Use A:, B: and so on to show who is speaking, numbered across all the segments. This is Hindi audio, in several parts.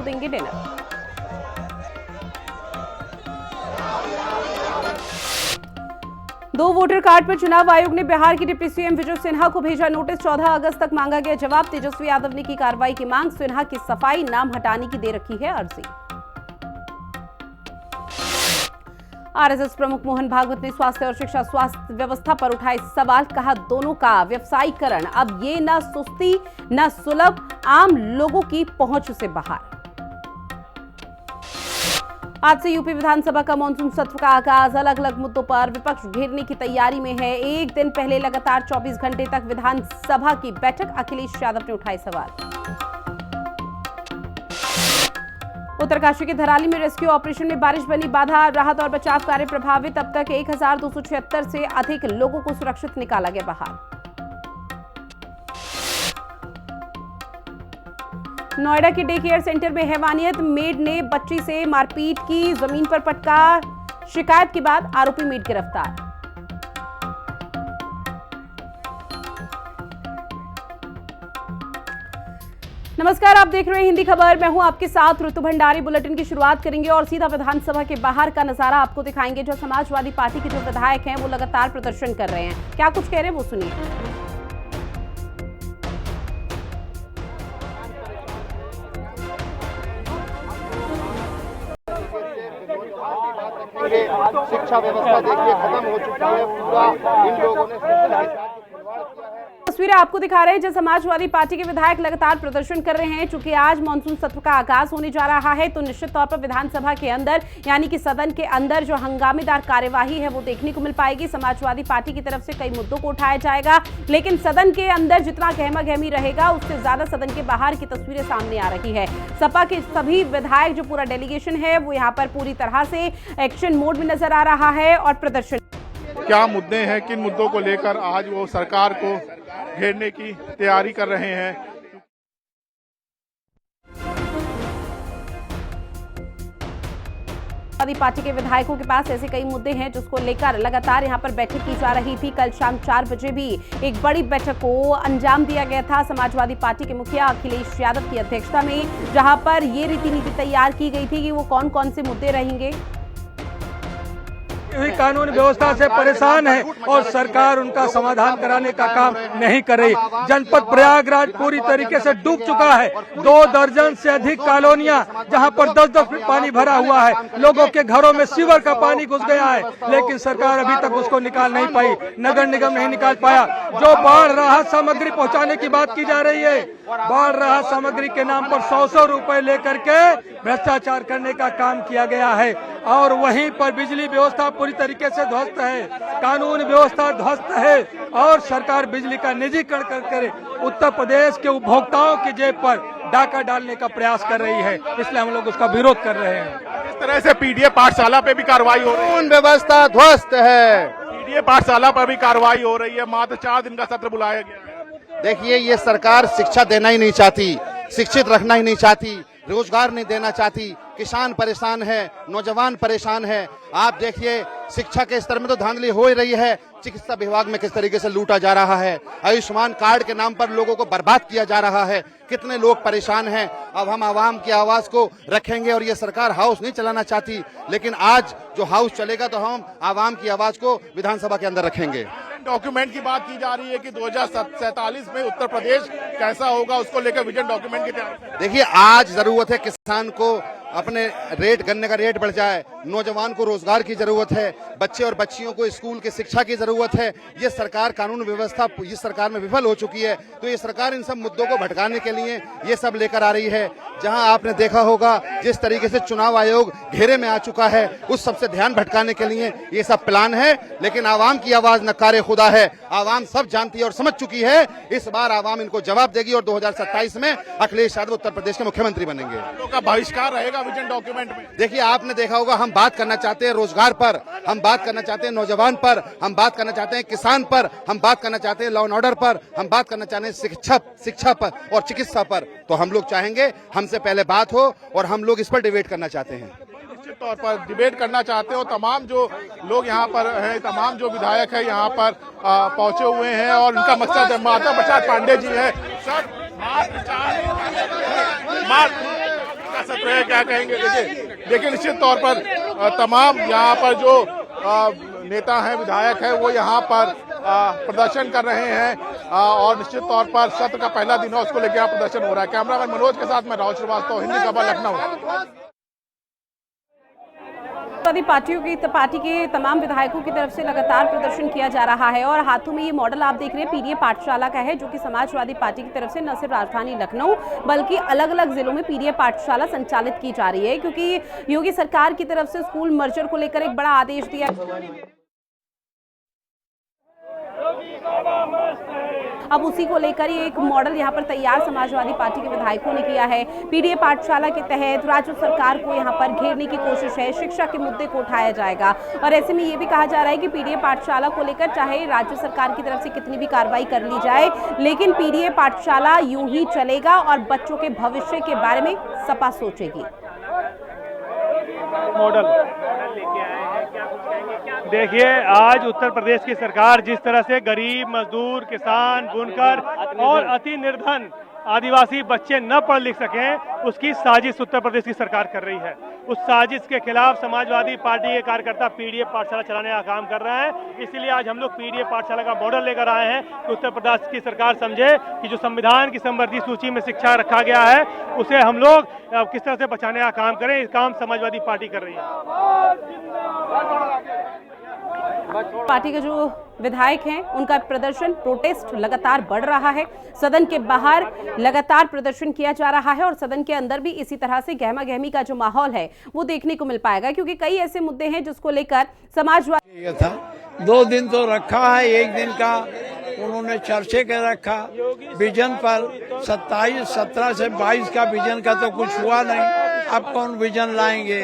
A: देंगे डिनर। दो वोटर कार्ड पर चुनाव आयोग ने बिहार की डिप्टी सीएम विजय सिन्हा को भेजा नोटिस। 14 अगस्त तक मांगा गया जवाब। तेजस्वी यादव ने की कार्रवाई की मांग। सिन्हा की सफाई, नाम हटाने की दे रखी है अर्जी। आरएसएस प्रमुख मोहन भागवत ने स्वास्थ्य और शिक्षा स्वास्थ्य व्यवस्था पर उठाए सवाल। कहा, दोनों का व्यवसायीकरण अब ये न सुस्ती न सुलभ, आम लोगों की पहुंच से बाहर। आज से यूपी विधानसभा का मानसून सत्र का आगाज। अलग अलग मुद्दों पर विपक्ष घेरने की तैयारी में है। एक दिन पहले लगातार 24 घंटे तक विधानसभा की बैठक। अखिलेश यादव ने उठाए सवाल। उत्तरकाशी के धराली में रेस्क्यू ऑपरेशन में बारिश बनी बाधा। राहत और बचाव कार्य प्रभावित। अब तक 1276 से अधिक लोगों को सुरक्षित निकाला गया बाहर। नोएडा के डे केयर सेंटर में हैवानियत। मेड ने बच्ची से मारपीट की, जमीन पर पटका। शिकायत के बाद आरोपी मेड गिरफ्तार। नमस्कार, आप देख रहे हैं हिंदी खबर। मैं हूं आपके साथ ऋतु भंडारी। बुलेटिन की शुरुआत करेंगे और सीधा विधानसभा के बाहर का नजारा आपको दिखाएंगे। जो समाजवादी पार्टी के जो विधायक हैं वो लगातार प्रदर्शन कर रहे हैं। क्या कुछ कह रहे हैं वो सुनिए।
B: शिक्षा व्यवस्था देखिए खत्म हो चुकी है। पूरा इन लोगों ने
A: तस्वीरें आपको दिखा रहे हैं। जो समाजवादी पार्टी के विधायक लगातार प्रदर्शन कर रहे हैं। चूंकि आज मानसून सत्र का आगाज होने जा रहा है तो निश्चित तौर पर विधानसभा के अंदर यानी कि सदन के अंदर जो हंगामेदार कार्यवाही है वो देखने को मिल पाएगी। समाजवादी पार्टी की तरफ से कई मुद्दों को उठाया जाएगा, लेकिन सदन के अंदर जितना गहमा गहमी रहेगा उससे ज्यादा सदन के बाहर की तस्वीरें सामने आ रही है। सपा के सभी विधायक जो पूरा डेलीगेशन है वो यहाँ पर पूरी तरह से एक्शन मोड में नजर आ रहा है और प्रदर्शन।
C: क्या मुद्दे हैं, किन मुद्दों को लेकर आज वो सरकार को घेरने की तैयारी कर रहे हैं।
A: समाजवादी पार्टी के विधायकों के पास ऐसे कई मुद्दे हैं जिसको लेकर लगातार यहां पर बैठक की जा रही थी। कल शाम 4 बजे भी एक बड़ी बैठक को अंजाम दिया गया था समाजवादी पार्टी के मुखिया अखिलेश यादव की अध्यक्षता में, जहां पर ये रीति नीति तैयार की गई थी कि वो कौन कौन से मुद्दे रहेंगे।
D: हुई कानून व्यवस्था से परेशान है और सरकार उनका समाधान कराने का काम नहीं कर रही। जनपद प्रयागराज पूरी तरीके से डूब चुका है। 2 दर्जन से अधिक कॉलोनियां जहां पर 10-10 फीट पानी भरा हुआ है। लोगों के घरों में सीवर का पानी घुस गया है, लेकिन सरकार अभी तक उसको निकाल नहीं पाई। नगर निगम नहीं निकाल पाया। जो बाढ़ राहत सामग्री पहुंचाने की बात की जा रही है, बाढ़ राहत सामग्री के नाम पर 100 रुपए लेकर के भ्रष्टाचार करने का काम किया गया है। और वहीं पर बिजली व्यवस्था पूरी तरीके से ध्वस्त है, कानून व्यवस्था ध्वस्त है और सरकार बिजली का निजीकरण कर उत्तर प्रदेश के उपभोक्ताओं की जेब पर डाका डालने का प्रयास कर रही है। इसलिए हम लोग उसका विरोध कर रहे हैं।
C: इस तरह से पीडीए पाठशाला पे भी कार्रवाई हो रही है।
B: कानून व्यवस्था ध्वस्त है।
C: पीडीए पाठशाला पर भी कार्रवाई हो रही है। मात्र 4 दिन का सत्र बुलाया गया है।
B: देखिए, ये सरकार शिक्षा देना ही नहीं चाहती, शिक्षित रखना ही नहीं चाहती, रोजगार नहीं देना चाहती। किसान परेशान है, नौजवान परेशान है। आप देखिए, शिक्षा के स्तर में तो धांधली हो ही रही है। चिकित्सा विभाग में किस तरीके से लूटा जा रहा है। आयुष्मान कार्ड के नाम पर लोगों को बर्बाद किया जा रहा है। कितने लोग परेशान हैं। अब हम आवाम की आवाज को रखेंगे और ये सरकार हाउस नहीं चलाना चाहती, लेकिन आज जो हाउस चलेगा तो हम आवाम की आवाज को विधानसभा के अंदर रखेंगे।
C: डॉक्यूमेंट की बात की जा रही है कि 2047 में उत्तर प्रदेश कैसा होगा, उसको लेकर विजन डॉक्यूमेंट की तैयारी।
B: देखिए, आज जरूरत है किसान को अपने रेट, गन्ने का रेट बढ़ जाए, नौजवान को रोजगार की जरूरत है, बच्चे और बच्चियों को स्कूल की शिक्षा की जरूरत है। ये सरकार कानून व्यवस्था इस सरकार में विफल हो चुकी है, तो ये सरकार इन सब मुद्दों को भटकाने के लिए ये सब लेकर आ रही है। जहां आपने देखा होगा जिस तरीके से चुनाव आयोग घेरे में आ चुका है, उस सबसे ध्यान भटकाने के लिए ये सब प्लान है। लेकिन आवाम की आवाज नकारे खुदा है। आवाम सब जानती है और समझ चुकी है। इस बार आवाम इनको जवाब देगी और 2027 में अखिलेश यादव उत्तर प्रदेश के मुख्यमंत्री बनेंगे।
C: का बहिष्कार रहेगा विजन डॉक्यूमेंट में।
B: देखिए, आपने देखा होगा, हम बात करना चाहते हैं रोजगार पर, हम बात करना चाहते हैं नौजवान पर, हम बात करना चाहते हैं किसान पर, हम बात करना चाहते हैं लॉ एंड ऑर्डर पर, हम बात करना चाहते हैं शिक्षा पर और चिकित्सा पर। तो हम लोग चाहेंगे हमसे पहले बात हो और हम लोग इस पर डिबेट करना चाहते हैं।
C: निश्चित तौर पर डिबेट करना चाहते हो। तमाम जो लोग यहाँ पर हैं, तमाम जो विधायक है यहाँ पर पहुंचे हुए हैं और उनका मकसद है। माता प्रसाद पांडे जी है सर, सत्र है, क्या कहेंगे? देखिए निश्चित तौर पर तमाम यहाँ पर जो नेता हैं, विधायक हैं, वो यहाँ पर प्रदर्शन कर रहे हैं और निश्चित तौर पर सत्र का पहला दिन है, उसको लेकर यहाँ प्रदर्शन हो रहा है। कैमरामैन मनोज के साथ मैं राहुल श्रीवास्तव, हिंदी खबर, लखनऊ।
A: पार्टी के तमाम विधायकों की तरफ से लगातार प्रदर्शन किया जा रहा है और हाथों में ये मॉडल आप देख रहे हैं पीडीए पाठशाला का है, जो कि समाजवादी पार्टी की तरफ से न सिर्फ राजधानी लखनऊ बल्कि अलग अलग जिलों में पीडीए पाठशाला संचालित की जा रही है, क्योंकि योगी सरकार की तरफ से स्कूल मर्जर को लेकर एक बड़ा आदेश दिया। अब उसी को लेकर ये एक मॉडल यहाँ पर तैयार समाजवादी पार्टी के विधायकों ने किया है। पीडीए पाठशाला के तहत राज्य सरकार को यहाँ पर घेरने की कोशिश है, शिक्षा के मुद्दे को उठाया जाएगा और ऐसे में ये भी कहा जा रहा है कि पीडीए पाठशाला को लेकर चाहे राज्य सरकार की तरफ से कितनी भी कार्रवाई कर ली जाए, लेकिन पीडीए पाठशाला यूं ही चलेगा और बच्चों के भविष्य के बारे में सपा सोचेगी।
E: मॉडल देखिए, आज उत्तर प्रदेश की सरकार जिस तरह से गरीब, मजदूर, किसान, बुनकर और अति निर्धन आदिवासी बच्चे न पढ़ लिख सकें, उसकी साजिश उत्तर प्रदेश की सरकार कर रही है। उस साजिश के खिलाफ समाजवादी पार्टी के कार्यकर्ता पीडीए पाठशाला चलाने का काम कर रहे हैं। इसीलिए आज हम लोग पीडीए पाठशाला का मॉडल लेकर आए हैं कि उत्तर प्रदेश की सरकार समझे कि जो संविधान की संवर्धित सूची में शिक्षा रखा गया है, उसे हम लोग किस तरह से बचाने का काम करें। इस काम समाजवादी पार्टी कर रही है।
A: पार्टी के जो विधायक हैं उनका प्रदर्शन, प्रोटेस्ट लगातार बढ़ रहा है। सदन के बाहर लगातार प्रदर्शन किया जा रहा है और सदन के अंदर भी इसी तरह से गहमा गहमी का जो माहौल है वो देखने को मिल पाएगा, क्योंकि कई ऐसे मुद्दे हैं जिसको लेकर समाजवादी
F: था। 2 दिन तो रखा है, 1 दिन का उन्होंने चर्चे के रखा विजन पर। 27, 17 से 22 का विजन का तो कुछ हुआ नहीं। अब कौन विजन लाएंगे?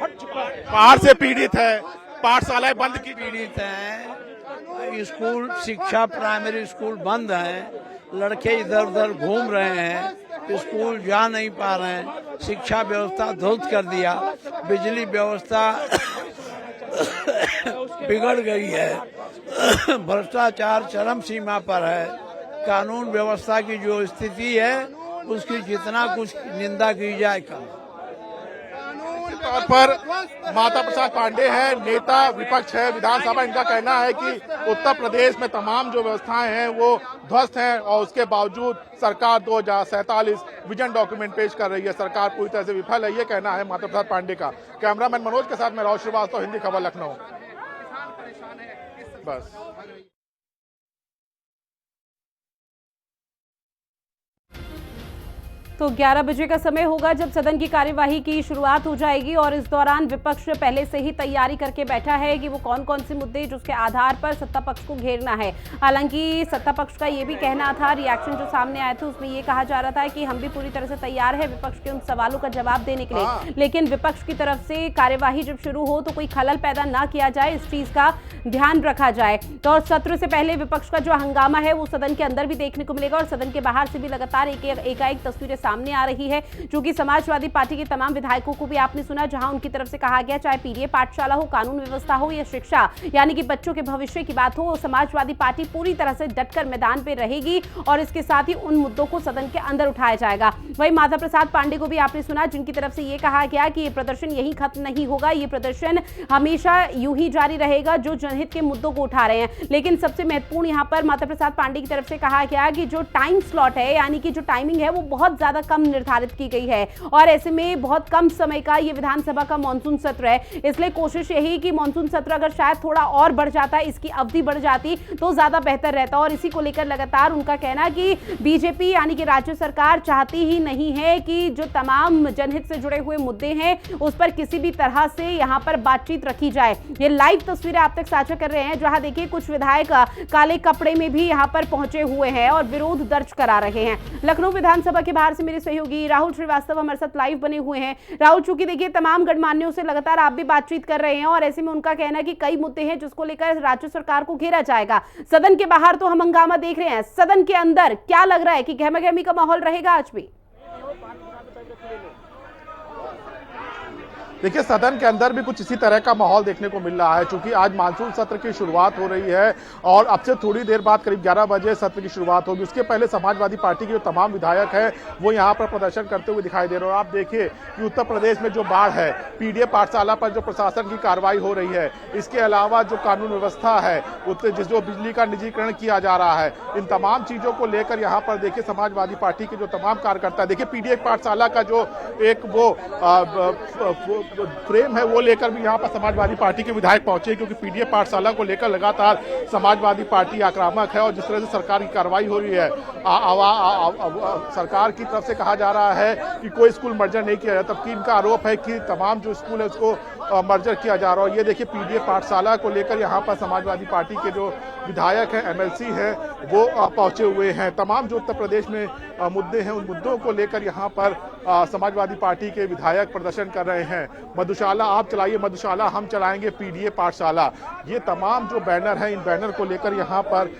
C: बाहर से पीड़ित है, पाठशालाएं बंद की,
F: पीड़ित हैं, स्कूल शिक्षा प्राइमरी स्कूल बंद हैं, लड़के इधर उधर घूम रहे हैं, स्कूल जा नहीं पा रहे हैं, शिक्षा व्यवस्था ध्वस्त कर दिया, बिजली व्यवस्था बिगड़ गई है, भ्रष्टाचार चरम सीमा पर है, कानून व्यवस्था की जो स्थिति है उसकी जितना कुछ निंदा की जाए कम।
C: तौर पर माता प्रसाद पांडे है, नेता विपक्ष है विधानसभा। इनका कहना है कि उत्तर प्रदेश में तमाम जो व्यवस्थाएं हैं वो ध्वस्त हैं और उसके बावजूद सरकार 2047 विजन डॉक्यूमेंट पेश कर रही है। सरकार पूरी तरह से विफल है, ये कहना है माता प्रसाद पांडे का। कैमरामैन मनोज के साथ मैं राहुल श्रीवास्तव, हिंदी खबर, लखनऊ। बस
A: तो 11 बजे का समय होगा जब सदन की कार्यवाही की शुरुआत हो जाएगी और इस दौरान विपक्ष पहले से ही तैयारी करके बैठा है कि वो कौन कौन से मुद्दे जिसके आधार पर सत्ता पक्ष को घेरना है। हालांकि सत्ता पक्ष का ये भी कहना था, रिएक्शन जो सामने आए थे उसमें ये कहा जा रहा था कि हम भी पूरी तरह से तैयार है विपक्ष के उन सवालों का जवाब देने के लिए, लेकिन विपक्ष की तरफ से कार्यवाही जब शुरू हो तो कोई खलल पैदा ना किया जाए, इस चीज का ध्यान रखा जाए। तो सत्र से पहले विपक्ष का जो हंगामा है वो सदन के अंदर भी देखने को मिलेगा और सदन के बाहर से भी लगातार एकाएक तस्वीरें सामने आ रही है, जो कि समाजवादी पार्टी के तमाम विधायकों को भी आपने सुना, जहां उनकी तरफ से कहा गया चाहे पीडीए पाठशाला हो, कानून व्यवस्था हो या शिक्षा यानी कि बच्चों के भविष्य की बात हो, समाजवादी पार्टी पूरी तरह से डटकर मैदान पे रहेगी और इसके साथ ही उन मुद्दों को सदन के अंदर उठाया जाएगा। वहीं माता प्रसाद पांडे को भी आपने सुना, जिनकी तरफ से यह कहा गया कि ये प्रदर्शन यही खत्म नहीं होगा, ये प्रदर्शन हमेशा यूं ही जारी रहेगा जो जनहित के मुद्दों को उठा रहे हैं। लेकिन सबसे महत्वपूर्ण यहां पर माता प्रसाद पांडे की तरफ से कहा गया कि जो टाइम स्लॉट है यानी कि जो टाइमिंग है वो बहुत ज्यादा कम निर्धारित की गई है और ऐसे में बहुत कम समय का ये विधानसभा का मॉनसून सत्र है, इसलिए कोशिश यही कि मॉनसून सत्र अगर शायद थोड़ा और बढ़ जाता, इसकी अवधि बढ़ जाती तो ज्यादा बेहतर रहता। और इसी को लेकर लगातार उनका कहना कि बीजेपी यानी कि राज्य सरकार चाहती ही नहीं है कि जो तमाम जनहित से जुड़े हुए मुद्दे हैं उस पर किसी भी तरह से यहां पर बातचीत रखी जाए। ये लाइव तस्वीरें आप तक साझा कर रहे हैं, जहां देखिए कुछ विधायक काले कपड़े में भी यहां पर पहुंचे हुए हैं और विरोध दर्ज करा रहे हैं। लखनऊ विधानसभा के बाहर से मेरे सहयोगी राहुल श्रीवास्तव हमारे साथ लाइव बने हुए हैं। राहुल, चूंकि देखिए तमाम गणमान्यों से लगातार आप भी बातचीत कर रहे हैं और ऐसे में उनका कहना है कि कई मुद्दे हैं जिसको लेकर राज्य सरकार को घेरा जाएगा। सदन के बाहर तो हम हंगामा देख रहे हैं, सदन के अंदर क्या लग रहा है कि गहमा-गहमी का माहौल रहेगा आज भी?
C: देखिए सदन के अंदर भी कुछ इसी तरह का माहौल देखने को मिल रहा है, क्योंकि आज मानसून सत्र की शुरुआत हो रही है और अब से थोड़ी देर बाद करीब 11 बजे सत्र की शुरुआत होगी। उसके पहले समाजवादी पार्टी के जो तमाम विधायक हैं वो यहाँ पर प्रदर्शन करते हुए दिखाई दे रहे हैं। और आप देखिए कि उत्तर प्रदेश में जो बाढ़ है, पीडीए पाठशाला पर जो प्रशासन की कार्रवाई हो रही है, इसके अलावा जो कानून व्यवस्था है, जो बिजली का निजीकरण किया जा रहा है, इन तमाम चीजों को लेकर यहाँ पर देखिए समाजवादी पार्टी के जो तमाम कार्यकर्ता, देखिए पीडीए पाठशाला का जो एक वो फ्रेम है वो लेकर भी यहाँ पर समाजवादी पार्टी के विधायक पहुंचे, क्योंकि पीडीए पाठशाला को लेकर लगातार समाजवादी पार्टी आक्रामक है। और जिस तरह से सरकार की कार्रवाई हो रही है, सरकार की तरफ से कहा जा रहा है कि कोई स्कूल मर्जर नहीं किया जाता, जबकि इनका आरोप है कि तमाम जो स्कूल है उसको मर्जर किया जा रहा है। ये देखिए पीडीए पाठशाला को लेकर यहाँ पर समाजवादी पार्टी के जो विधायक हैं, एमएलसी हैं, वो पहुंचे हुए हैं। तमाम जो उत्तर प्रदेश में मुद्दे हैं, उन मुद्दों को लेकर यहाँ पर समाजवादी पार्टी के विधायक प्रदर्शन कर रहे हैं। मधुशाला आप चलाइए, मधुशाला हम चलाएंगे, पीडीए पाठशाला, ये तमाम जो बैनर हैं, इन बैनर को लेकर यहाँ पर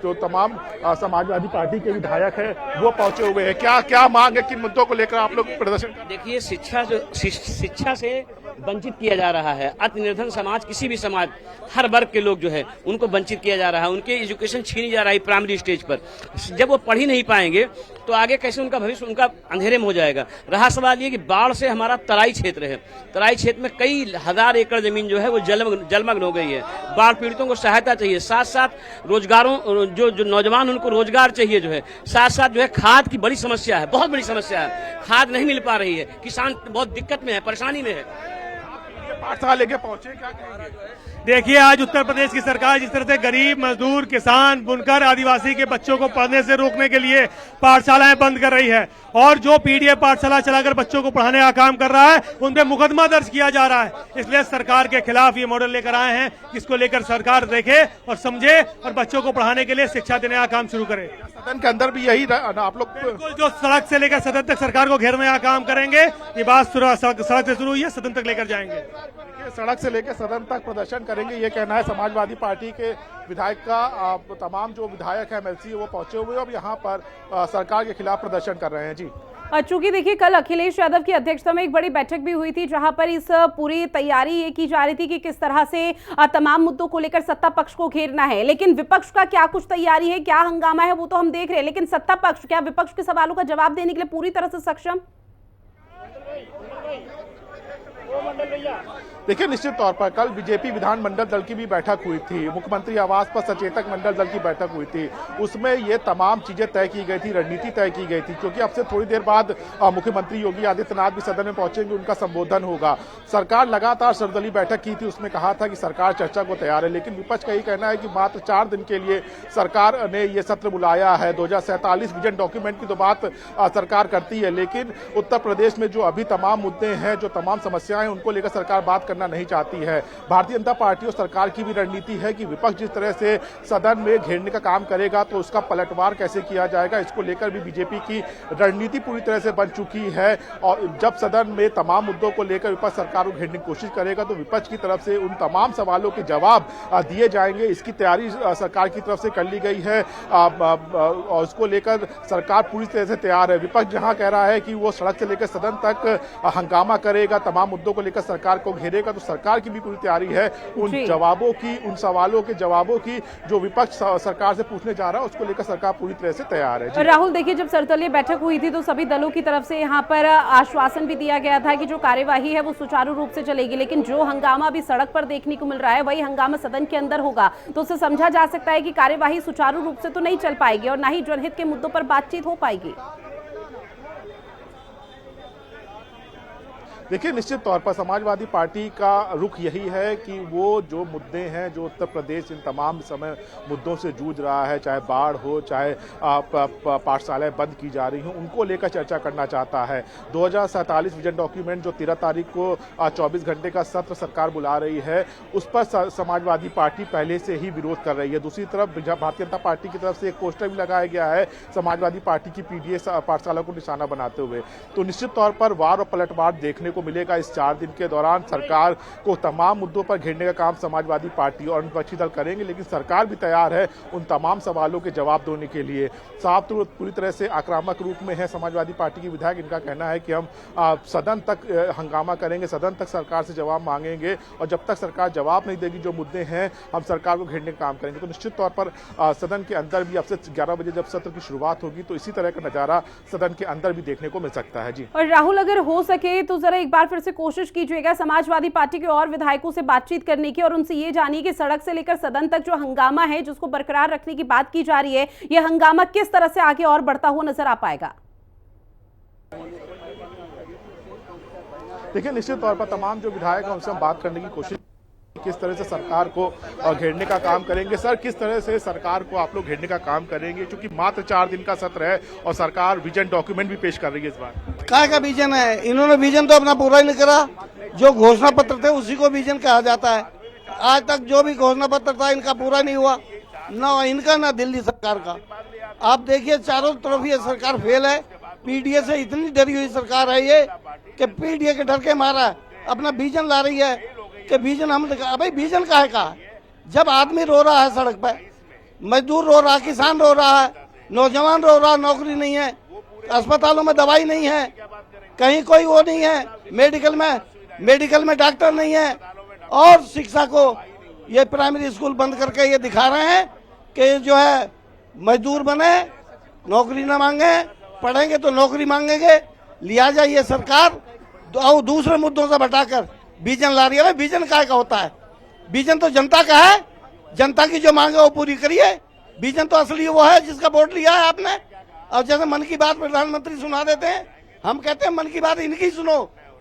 C: जो तमाम समाजवादी पार्टी के विधायक हैं वो पहुंचे हुए हैं। क्या क्या मांग है, किन मुद्दों को लेकर आप लोग प्रदर्शन?
G: देखिए शिक्षा से वंचित किया जा रहा है। अति निर्धन समाज, किसी भी समाज, हर वर्ग के लोग जो है उनको वंचित किया जा रहा है, उनके एजुकेशन छीनी जा रहा है प्राइमरी स्टेज पर। जब वो पढ़ ही नहीं पाएंगे तो आगे कैसे उनका भविष्य उनका अंधेरे में हो जाएगा। रहा सवाल ये कि बाढ़ से हमारा तराई क्षेत्र है, तराई क्षेत्र में कई हजार एकड़ जमीन जो है वो जलमग्न हो गई है। बाढ़ पीड़ितों को सहायता चाहिए, साथ साथ रोजगारों जो नौजवान उनको रोजगार चाहिए जो है, साथ साथ जो है खाद की बड़ी समस्या है, बहुत बड़ी समस्या है, खाद नहीं मिल पा रही है, किसान बहुत दिक्कत में है, परेशानी में है।
C: पाठशाला लेके पहुंचे, क्या कहेंगे?
E: देखिए आज उत्तर प्रदेश की सरकार जिस तरह से गरीब, मजदूर, किसान, बुनकर, आदिवासी के बच्चों को पढ़ने से रोकने के लिए पाठशालाएं बंद कर रही है और जो पीडीए पाठशाला चलाकर बच्चों को पढ़ाने का काम कर रहा है उन पे मुकदमा दर्ज किया जा रहा है। इसलिए सरकार के खिलाफ ये मॉडल लेकर आए हैं, इसको लेकर सरकार देखे और समझे और बच्चों को पढ़ाने के लिए शिक्षा देने का काम शुरू करे।
C: सदन के अंदर भी यही आप लोग
E: बिल्कुल, जो सड़क से लेकर सदन तक सरकार को घेरने का काम करेंगे, ये बात सड़क से शुरू हुई है, सदन तक लेकर जाएंगे।
C: सड़क से लेकर सदन तक प्रदर्शन करेंगे, ये कहना है समाजवादी पार्टी के विधायक का। तमाम जो विधायक है, एमएलसी, वो पहुंचे हुए और यहाँ पर सरकार के खिलाफ प्रदर्शन कर रहे हैं। जी,
A: चूंकि देखिए कल अखिलेश यादव की अध्यक्षता में एक बड़ी बैठक भी हुई थी, जहां पर इस पूरी तैयारी ये की जा रही थी कि किस तरह से तमाम मुद्दों को लेकर सत्ता पक्ष को घेरना है। लेकिन विपक्ष का क्या कुछ तैयारी है, क्या हंगामा है, वो तो हम देख रहे हैं। लेकिन सत्ता पक्ष क्या विपक्ष के सवालों का जवाब देने के लिए पूरी तरह से सक्षम?
C: देखिए निश्चित तौर पर कल बीजेपी विधानमंडल दल की भी बैठक हुई थी, मुख्यमंत्री आवास पर सचेतक मंडल दल की बैठक हुई थी। उसमें ये तमाम चीजें तय की गई थी, रणनीति तय की गई थी, क्योंकि अब से थोड़ी देर बाद मुख्यमंत्री योगी आदित्यनाथ भी सदन में पहुंचेंगे, उनका संबोधन होगा। सरकार लगातार सर्वदलीय बैठक की थी, उसमें कहा था कि सरकार चर्चा को तैयार है, लेकिन विपक्ष का यही कहना है कि मात्र 4 दिन के लिए सरकार ने ये सत्र बुलाया है। 2047 विजन डॉक्यूमेंट की तो बात सरकार करती है, लेकिन उत्तर प्रदेश में जो अभी तमाम मुद्दे हैं, जो तमाम समस्याएं, उनको लेकर सरकार बात करना नहीं चाहती है। भारतीय जनता पार्टी और सरकार की भी रणनीति है कि विपक्ष जिस तरह से सदन में घेरने का काम करेगा तो उसका पलटवार कैसे किया जाएगा, इसको लेकर भी बीजेपी की रणनीति पूरी तरह से बन चुकी है। और जब सदन में तमाम मुद्दों को लेकर विपक्ष सरकार को घेरने की कोशिश करेगा तो विपक्ष की तरफ से उन तमाम सवालों के जवाब दिए जाएंगे। इसकी तैयारी सरकार की तरफ से कर ली गई है और उसको लेकर सरकार पूरी तरह से तैयार है। विपक्ष जहां कह रहा है कि वो सड़क से लेकर सदन तक हंगामा करेगा, तमाम मुद्दों को लेकर सरकार को घेरेगा, तो सरकार की भी पूरी तैयारी है उन जवाबों की, उन सवालों के जवाबों की जो विपक्ष सरकार से पूछने जा रहा है, उसको लेकर सरकार पूरी तरह से तैयार है।
A: राहुल, देखिए जब सर्वदलीय बैठक हुई थी तो सभी दलों की तरफ से यहाँ पर आश्वासन भी दिया गया था कि जो कार्यवाही है वो सुचारू रूप से चलेगी, लेकिन जो हंगामा भी सड़क पर देखने को मिल रहा है वही हंगामा सदन के अंदर होगा। तो उससे समझा जा सकता है कि कार्यवाही सुचारू रूप से तो नहीं चल पाएगी और न ही जनहित के मुद्दों पर बातचीत हो पाएगी।
C: देखिए निश्चित तौर पर समाजवादी पार्टी का रुख यही है कि वो जो मुद्दे हैं, जो उत्तर प्रदेश इन तमाम समय मुद्दों से जूझ रहा है, चाहे बाढ़ हो, चाहे पाठशालाएं बंद की जा रही हों, उनको लेकर चर्चा करना चाहता है। 2047 विजन डॉक्यूमेंट जो 13 तारीख को 24 घंटे का सत्र सरकार बुला रही है, उस पर समाजवादी पार्टी पहले से ही विरोध कर रही है। दूसरी तरफ भारतीय जनता पार्टी की तरफ से एक पोस्टर भी लगाया गया है समाजवादी पार्टी की पीडीए पाठशाला को निशाना बनाते हुए। तो निश्चित तौर पर वार और पलटवार देखने को मिलेगा। इस 4 दिन के दौरान सरकार को तमाम मुद्दों पर घेरने का काम समाजवादी पार्टी और विपक्षी दल करेंगे, लेकिन सरकार भी तैयार है उन तमाम सवालों के जवाब देने के लिए। साफ तो पूरी तरह से आक्रामक रूप में है समाजवादी पार्टी के विधायक। इनका कहना है कि हम सदन तक हंगामा करेंगे, सदन तक सरकार से जवाब मांगेंगे और जब तक सरकार जवाब नहीं देगी जो मुद्दे हैं हम सरकार को घेरने का काम करेंगे। तो निश्चित तौर पर सदन के अंदर भी अब से 11 बजे जब सत्र की शुरुआत होगी तो इसी तरह का नजारा सदन के अंदर भी देखने को मिल सकता है। जी
A: और राहुल, अगर हो सके तो जरा एक बार फिर से कोशिश कीजिएगा समाजवादी पार्टी के और विधायकों से बातचीत करने की और उनसे ये जानिए कि सड़क से लेकर सदन तक जो हंगामा है जिसको बरकरार रखने की बात की जा रही है, यह हंगामा किस तरह से आगे और बढ़ता हुआ नजर आ पाएगा?
C: देखिए, निश्चित तौर पर तमाम जो विधायक हैं उनसे हम बात करने की कोशिश किस तरह से सरकार को घेरने का काम करेंगे। सर, किस तरह से सरकार को आप लोग घेरने का काम करेंगे, क्योंकि मात्र 4 दिन का सत्र है और सरकार विजन डॉक्यूमेंट भी पेश कर रही है इस बार?
H: काय का विजन है? इन्होंने विजन तो अपना पूरा ही नहीं करा। जो घोषणा पत्र थे उसी को विजन कहा जाता है। आज तक जो भी घोषणा पत्र था इनका पूरा नहीं हुआ, ना इनका ना दिल्ली सरकार का। आप देखिए चारों तरफ ये सरकार फेल है। पीडीए से इतनी डरी हुई सरकार है ये कि पीडीए के डर के मारा अपना विजन ला रही है कि विजन हम भाई विजन काहे का? जब आदमी रो रहा है सड़क पे, मजदूर रो रहा है, किसान रो रहा है, नौजवान रो रहा है, नौकरी नहीं है, अस्पतालों में दवाई नहीं है, कहीं कोई वो नहीं है, मेडिकल में डॉक्टर नहीं है और शिक्षा को ये प्राइमरी स्कूल बंद करके ये दिखा रहे हैं कि जो है मजदूर बने, नौकरी ना मांगे, पढ़ेंगे तो नौकरी मांगेंगे। लिहाजा ये सरकार दूसरे मुद्दों से भटाकर विजन ला रही है। विजन काय का होता है? विजन तो जनता का है, जनता की जो मांग है वो पूरी करिए। विजन तो असली वो है जिसका वोट लिया है आपने। और जैसे मन की बात प्रधानमंत्री सुना देते हैं, हम कहते हैं मन की बात इनकी सुनो,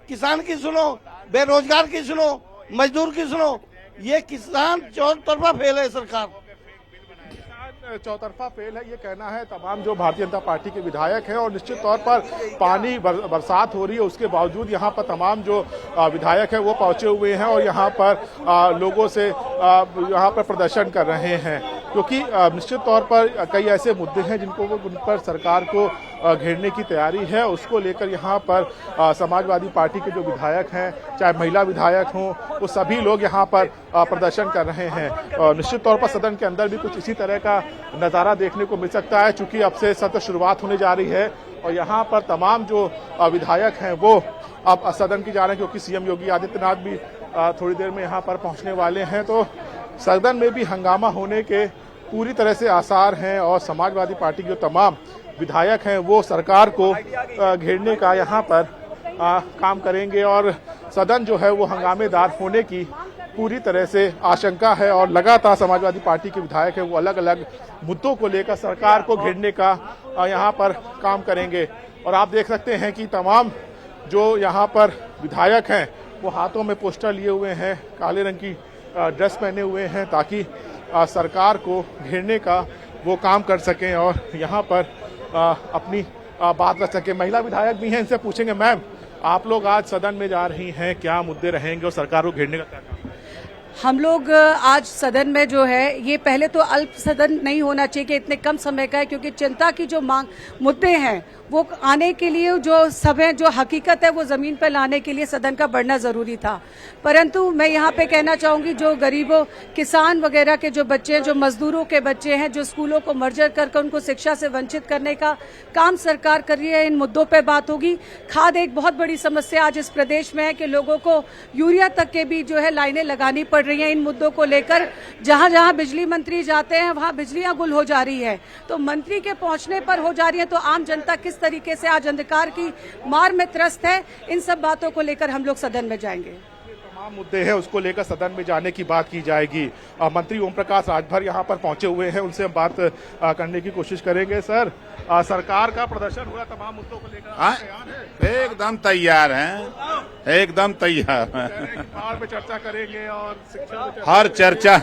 H: किसान की सुनो, बेरोजगार की सुनो, मजदूर की सुनो। ये किसान चौतरफा फेल है सरकार,
C: चौतरफा फेल है ये कहना है तमाम जो भारतीय जनता पार्टी के विधायक हैं। और निश्चित तौर पर पानी बरसात हो रही है उसके बावजूद यहाँ पर तमाम जो विधायक हैं वो पहुंचे हुए हैं और यहाँ पर लोगों से यहाँ पर प्रदर्शन कर रहे हैं, क्योंकि निश्चित तौर पर कई ऐसे मुद्दे हैं उन पर सरकार को घेरने की तैयारी है। उसको लेकर यहाँ पर समाजवादी पार्टी के जो विधायक हैं, चाहे महिला विधायक हों, वो सभी लोग यहाँ पर प्रदर्शन कर रहे हैं। और निश्चित तौर पर सदन के अंदर भी कुछ इसी तरह का नज़ारा देखने को मिल सकता है, चूंकि अब से सत्र शुरुआत होने जा रही है और यहाँ पर तमाम जो विधायक हैं वो अब सदन की जा रहे हैं, क्योंकि सीएम योगी आदित्यनाथ भी थोड़ी देर में यहाँ पर पहुँचने वाले हैं। तो सदन में भी हंगामा होने के पूरी तरह से आसार हैं और समाजवादी पार्टी के जो तमाम विधायक हैं वो सरकार को घेरने का यहाँ पर काम करेंगे और सदन जो है वो हंगामेदार होने की पूरी तरह से आशंका है। और लगातार समाजवादी पार्टी के विधायक हैं वो अलग अलग मुद्दों को लेकर सरकार को घेरने का यहाँ पर काम करेंगे। और आप देख सकते हैं कि तमाम जो यहाँ पर विधायक हैं वो हाथों में पोस्टर लिए हुए हैं, काले रंग की ड्रेस पहने हुए हैं, ताकि सरकार को घेरने का वो काम कर सकें और यहाँ पर अपनी बात रख सकें। महिला विधायक भी हैं, इनसे पूछेंगे, मैम आप लोग आज सदन में जा रही हैं, क्या मुद्दे रहेंगे और सरकार को घेरने का क्या काम?
I: हम लोग आज सदन में जो है ये पहले तो अल्प सदन नहीं होना चाहिए कि इतने कम समय का है, क्योंकि जनता की जो मांग मुद्दे हैं वो आने के लिए जो सब है, जो हकीकत है वो जमीन पर लाने के लिए सदन का बढ़ना जरूरी था। परंतु मैं यहाँ पे कहना चाहूंगी जो गरीबों, किसान वगैरह के जो बच्चे हैं, जो मजदूरों के बच्चे हैं, जो स्कूलों को मर्जर करके उनको शिक्षा से वंचित करने का काम सरकार कर रही है, इन मुद्दों पर बात होगी। खाद एक बहुत बड़ी समस्या आज इस प्रदेश में है कि लोगों को यूरिया तक के भी जो है लाइनें लगानी पड़ रही हैं इन मुद्दों को लेकर। जहां जहां बिजली मंत्री जाते हैं वहां बिजलियां गुल हो जा रही है, तो मंत्री के पहुंचने पर हो जा रही है। तो आम जनता किस तरीके से आज अंधकार की मार में त्रस्त है, इन सब बातों को लेकर हम लोग सदन में जाएंगे।
C: तमाम मुद्दे हैं उसको लेकर सदन में जाने की बात की जाएगी। मंत्री ओम प्रकाश राजभर यहाँ पर पहुंचे हुए हैं, उनसे हम बात करने की कोशिश करेंगे। सर, सरकार का प्रदर्शन हुआ तमाम मुद्दों को लेकर
J: एकदम तैयार हैं, एकदम तैयार हैं।
C: बाढ़ पे चर्चा करेंगे और शिक्षा
J: हर चर्चा,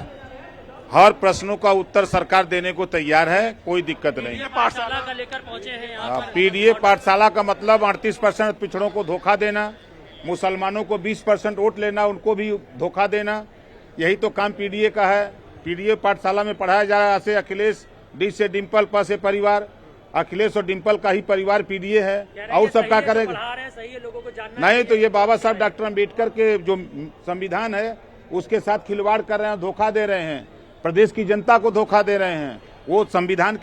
J: हर प्रश्नों का उत्तर सरकार देने को तैयार है, कोई दिक्कत नहीं।
C: पाठशाला
G: का लेकर पहुंचे हैं
J: पीडीए पाठशाला का मतलब 38% पिछड़ों को धोखा देना, मुसलमानों को 20% वोट लेना, उनको भी धोखा देना, यही तो काम पीडीए का है। पीडीए पाठशाला में पढ़ाया जा रहा है, से अखिलेश डी से डिम्पल, प से परिवार, अखिलेश और डिम्पल का ही परिवार पीडीए है और सब क्या करेगा? नहीं तो ये बाबा साहब डॉक्टर अम्बेडकर के जो संविधान है उसके साथ खिलवाड़ कर रहे हैं, धोखा दे रहे हैं, प्रदेश की जनता को धोखा दे रहे हैं। वो संविधान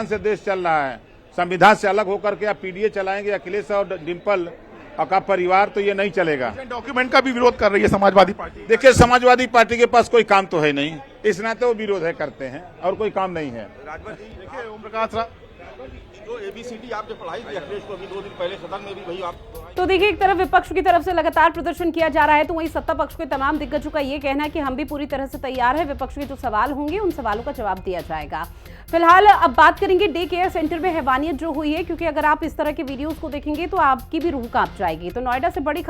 J: से देश चल रहा है, संविधान से अलग होकर के आप पीडीए चलाएंगे अखिलेश और डिम्पल का परिवार, तो ये नहीं चलेगा।
C: डॉक्यूमेंट का भी विरोध कर रही है समाजवादी पार्टी।
J: देखिए समाजवादी पार्टी के पास कोई काम तो है नहीं, इस नाते वो विरोध है करते हैं और कोई काम नहीं है।
C: देखिए ओम प्रकाश जो ABCD आपने पढ़ाई थी अखिलेश को अभी 2 दिन पहले सदन में भी वही आप।
A: तो देखिए एक तरफ विपक्ष की तरफ से लगातार प्रदर्शन किया जा रहा है, तो वहीं सत्ता पक्ष के तमाम दिग्गजों का ये कहना है कि हम भी पूरी तरह से तैयार है, विपक्ष के जो सवाल होंगे उन सवालों का जवाब दिया जाएगा। फिलहाल अब बात करेंगे डे केयर सेंटर में हैवानियत जो हुई है, क्योंकि अगर आप इस तरह के वीडियोस को देखेंगे तो आपकी भी रूह कांप जाएगी। तो नोएडा से बड़ी